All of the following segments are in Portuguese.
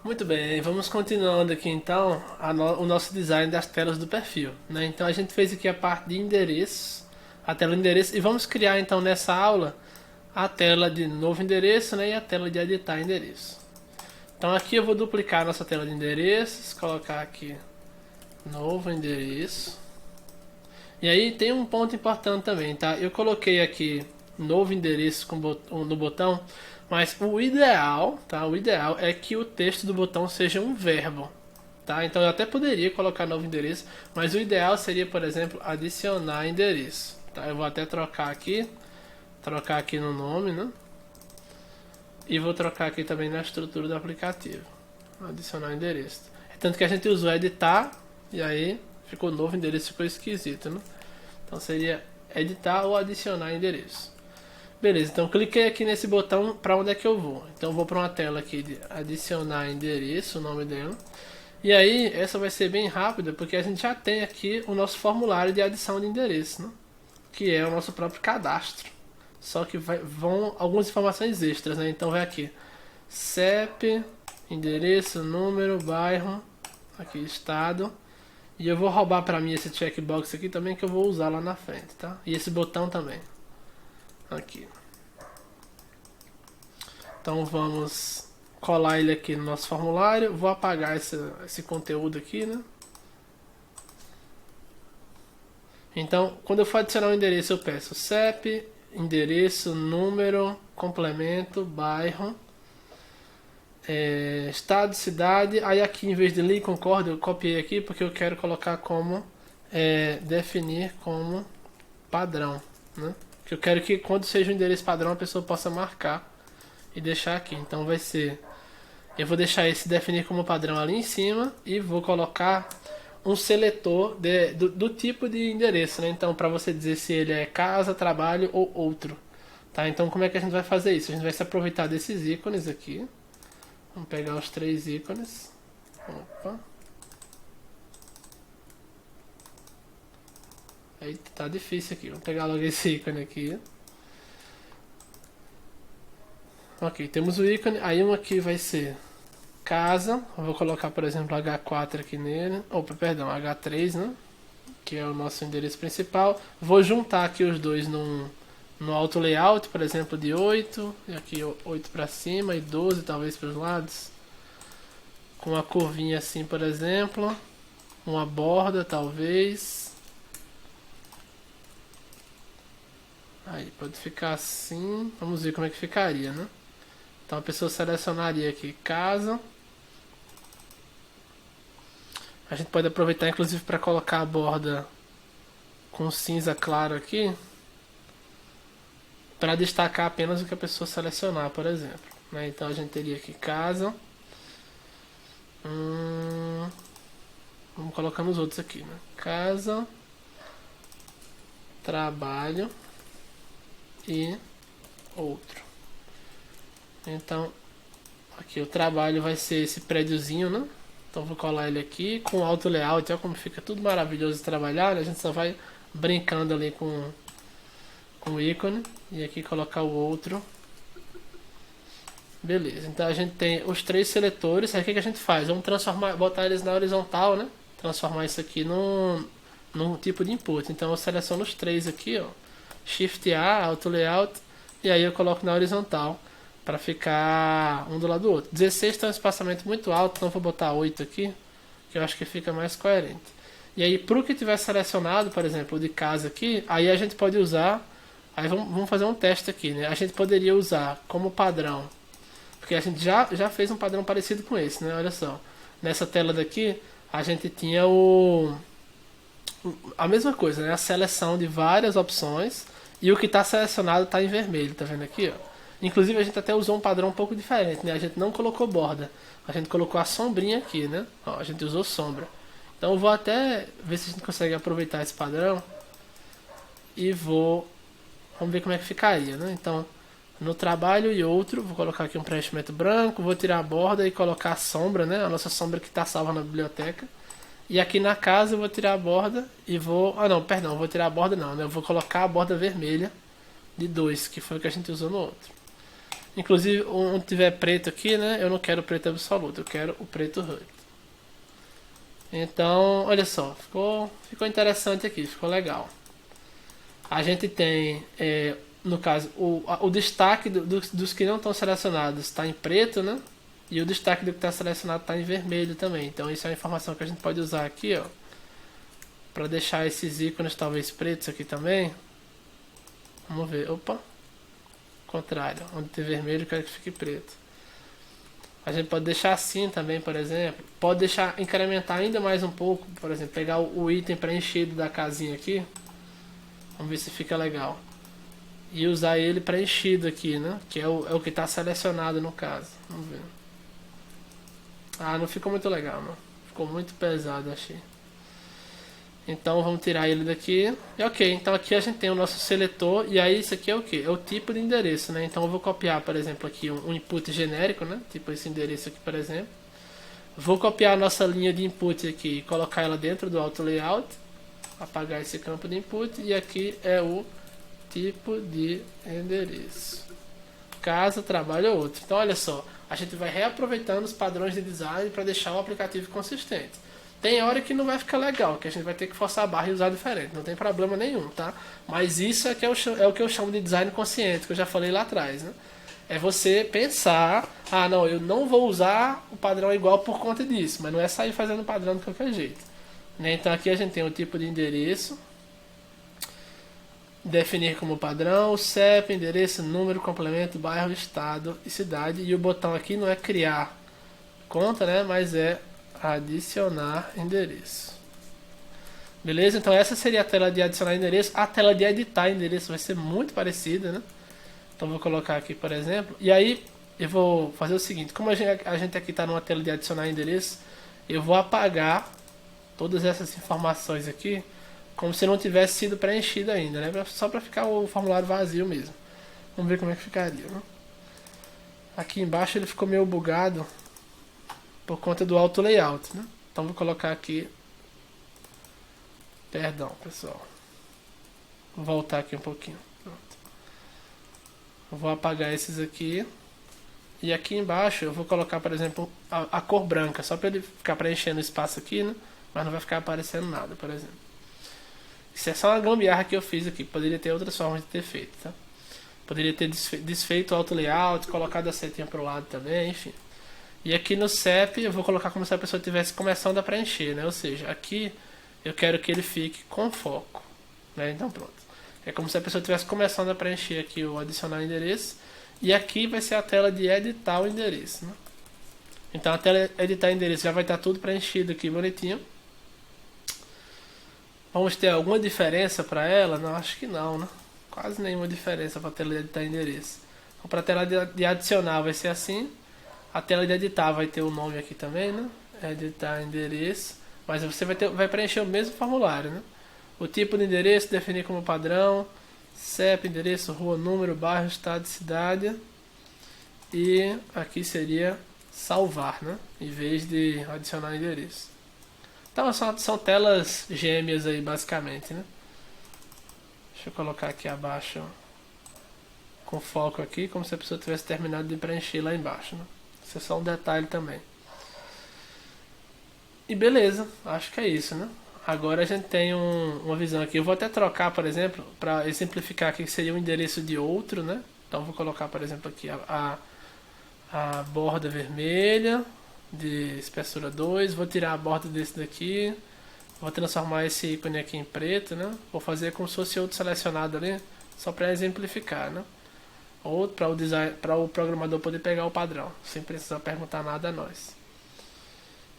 Muito bem, vamos continuando aqui então o nosso design das telas do perfil, né? Então a gente fez aqui a parte de endereços, a tela de endereço, e vamos criar então nessa aula a tela de novo endereço, né? E a tela de editar endereço. Então aqui eu vou duplicar a nossa tela de endereços, colocar aqui novo endereço. E aí tem um ponto importante também, tá? Eu coloquei aqui novo endereço no botão, mas o ideal, tá? O ideal é que o texto do botão seja um verbo, tá? Então eu até poderia colocar novo endereço, mas o ideal seria, por exemplo, adicionar endereço, tá? Eu vou até trocar aqui no nome, né? E vou trocar aqui também na estrutura do aplicativo. Adicionar endereço. Tanto que a gente usou editar e aí ficou novo endereço, ficou esquisito, né? Então seria editar ou adicionar endereço. Beleza, então cliquei aqui nesse botão, para onde é que eu vou? Então eu vou para uma tela aqui de adicionar endereço, o nome dela. E aí, essa vai ser bem rápida, porque a gente já tem aqui o nosso formulário de adição de endereço, né? Que é o nosso próprio cadastro. Só que vão algumas informações extras, né? Então vai aqui, CEP, endereço, número, bairro, aqui estado. E eu vou roubar para mim esse checkbox aqui também, que eu vou usar lá na frente, tá? E esse botão também. Aqui. Então vamos colar ele aqui no nosso formulário. Vou apagar esse conteúdo aqui, né? Então, quando eu for adicionar um endereço, eu peço CEP, endereço, número, complemento, bairro, estado, cidade. Aí aqui, em vez de li concordo, eu copiei aqui porque eu quero colocar como definir como padrão, né? Que eu quero que quando seja um endereço padrão a pessoa possa marcar e deixar aqui. Então vai ser, eu vou deixar esse definir como padrão ali em cima e vou colocar um seletor do tipo de endereço, né? Então para você dizer se ele é casa, trabalho ou outro, tá? Então como é que a gente vai fazer isso? A gente vai se aproveitar desses ícones aqui. Vamos pegar os 3 ícones. Opa. Aí tá difícil aqui. Vamos pegar logo esse ícone aqui. Ok, temos o ícone. Aí um aqui vai ser casa. Eu vou colocar, por exemplo, H4 aqui nele. Opa, perdão, H3, né? Que é o nosso endereço principal. Vou juntar aqui os dois no auto layout, por exemplo, de 8. E aqui 8 para cima e 12 talvez para os lados. Com uma curvinha assim, por exemplo. Uma borda, talvez. Aí, pode ficar assim. Vamos ver como é que ficaria, né? Então a pessoa selecionaria aqui casa. A gente pode aproveitar inclusive para colocar a borda com cinza claro aqui, para destacar apenas o que a pessoa selecionar, por exemplo, né? Então a gente teria aqui casa. Vamos colocar nos outros aqui, né? Casa, trabalho e outro. Então aqui o trabalho vai ser esse prédiozinho, né? Então vou colar ele aqui com auto layout. Olha como fica tudo maravilhoso de trabalhar, né? A gente só vai brincando ali com o ícone. E aqui colocar o outro. Beleza, então a gente tem os 3 seletores. Aí o que a gente faz? Vamos botar eles na horizontal, né? Transformar isso aqui num tipo de input. Então eu seleciono os 3 aqui, ó. Shift A, auto layout. E aí eu coloco na horizontal para ficar um do lado do outro. 16 tem um espaçamento muito alto, então vou botar 8 aqui, que eu acho que fica mais coerente. E aí, para o que tiver selecionado, por exemplo, o de casa aqui, aí a gente pode usar. Aí vamos fazer um teste aqui, né? A gente poderia usar como padrão, porque a gente já fez um padrão parecido com esse, né? Olha só. Nessa tela daqui, a gente tinha a mesma coisa, né? A seleção de várias opções e o que está selecionado está em vermelho, tá vendo aqui, ó? Inclusive a gente até usou um padrão um pouco diferente, né? A gente não colocou borda, a gente colocou a sombrinha aqui, né? Ó, a gente usou sombra. Então eu vou até ver se a gente consegue aproveitar esse padrão e vamos ver como é que ficaria, né? Então no trabalho e outro, vou colocar aqui um preenchimento branco, vou tirar a borda e colocar a sombra, né? A nossa sombra que está salva na biblioteca. E aqui na casa eu vou tirar a borda e vou... Ah não, perdão, vou tirar a borda não, né? Eu vou colocar a borda vermelha de 2, que foi o que a gente usou no outro. Inclusive, onde tiver preto aqui, né? Eu não quero preto absoluto, eu quero o preto HUD. Então, olha só, ficou interessante aqui, ficou legal. A gente tem, no caso, o destaque dos que não estão selecionados está em preto, né? E o destaque do que está selecionado está em vermelho também. Então isso é uma informação que a gente pode usar aqui, ó, para deixar esses ícones talvez pretos aqui também. Vamos ver, opa, contrário, onde tem vermelho eu quero que fique preto. A gente pode deixar assim também, por exemplo. Pode deixar, incrementar ainda mais um pouco, por exemplo, pegar o item preenchido da casinha aqui. Vamos ver se fica legal. E usar ele preenchido aqui, né? Que é o que está selecionado no caso. Vamos ver. Ah, não ficou muito legal, não. Ficou muito pesado, achei. Então vamos tirar ele daqui. E ok, então aqui a gente tem o nosso seletor. E aí isso aqui é o que? É o tipo de endereço, né? Então eu vou copiar, por exemplo, aqui um input genérico, né? Tipo esse endereço aqui, por exemplo. Vou copiar a nossa linha de input aqui e colocar ela dentro do auto layout. Apagar esse campo de input. E aqui é o tipo de endereço. Casa, trabalho ou outro. Então olha só, a gente vai reaproveitando os padrões de design para deixar o aplicativo consistente. Tem hora que não vai ficar legal, que a gente vai ter que forçar a barra e usar diferente, não tem problema nenhum, tá? Mas isso é o que eu chamo de design consciente, que eu já falei lá atrás, né? É você pensar, ah não, eu não vou usar o padrão igual por conta disso, mas não é sair fazendo padrão de qualquer jeito. Né? Então aqui a gente tem o tipo de endereço, definir como padrão, CEP, endereço, número, complemento, bairro, estado e cidade. E o botão aqui não é criar conta, né? Mas é adicionar endereço. Beleza? Então essa seria a tela de adicionar endereço. A tela de editar endereço vai ser muito parecida, né? Então vou colocar aqui, por exemplo. E aí eu vou fazer o seguinte. Como a gente aqui está numa tela de adicionar endereço, eu vou apagar todas essas informações aqui como se não tivesse sido preenchido ainda, né? Só para ficar o formulário vazio mesmo. Vamos ver como é que ficaria, né? Aqui embaixo ele ficou meio bugado por conta do auto layout, né? Então vou colocar aqui. Perdão, pessoal. Vou voltar aqui um pouquinho. Pronto. Eu vou apagar esses aqui. E aqui embaixo eu vou colocar, por exemplo, a cor branca, só para ele ficar preenchendo o espaço aqui, né? Mas não vai ficar aparecendo nada, por exemplo. Isso é só uma gambiarra que eu fiz aqui. Poderia ter outras formas de ter feito, tá? Poderia ter desfeito o auto layout, colocado a setinha para o lado também, enfim. E aqui no CEP eu vou colocar como se a pessoa estivesse começando a preencher, né? Ou seja, aqui eu quero que ele fique com foco, né? Então pronto. É como se a pessoa estivesse começando a preencher aqui o adicionar endereço. E aqui vai ser a tela de editar o endereço, né? Então a tela de editar endereço já vai estar tudo preenchido aqui bonitinho. Vamos ter alguma diferença para ela? Não, acho que não, né? Quase nenhuma diferença para a tela de editar endereço. Então, para a tela de adicionar vai ser assim. A tela de editar vai ter o nome aqui também, né? Editar endereço. Mas você vai preencher o mesmo formulário, né? O tipo de endereço, definir como padrão. CEP, endereço, rua, número, bairro, estado, cidade. E aqui seria salvar, né? Em vez de adicionar endereço. Então são telas gêmeas aí basicamente, né? Deixa eu colocar aqui abaixo com foco aqui, como se a pessoa tivesse terminado de preencher lá embaixo, né? Isso é só um detalhe também. E beleza, acho que é isso, né? Agora a gente tem uma visão aqui. Eu vou até trocar, por exemplo, para exemplificar aqui que seria o endereço de outro, né? Então vou colocar, por exemplo, aqui a borda vermelha de espessura 2, vou tirar a borda desse daqui, vou transformar esse ícone aqui em preto, né? Vou fazer como se fosse outro selecionado ali, só para exemplificar, né? Ou para o programador poder pegar o padrão, sem precisar perguntar nada a nós.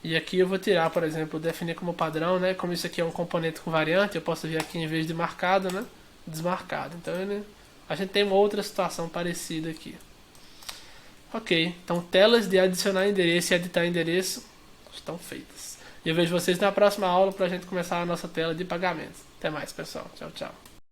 E aqui eu vou tirar, por exemplo, definir como padrão, né? Como isso aqui é um componente com variante, eu posso vir aqui em vez de marcado, né? Desmarcado. Então a gente tem uma outra situação parecida aqui. Ok, então telas de adicionar endereço e editar endereço estão feitas. E eu vejo vocês na próxima aula para a gente começar a nossa tela de pagamentos. Até mais, pessoal. Tchau, tchau.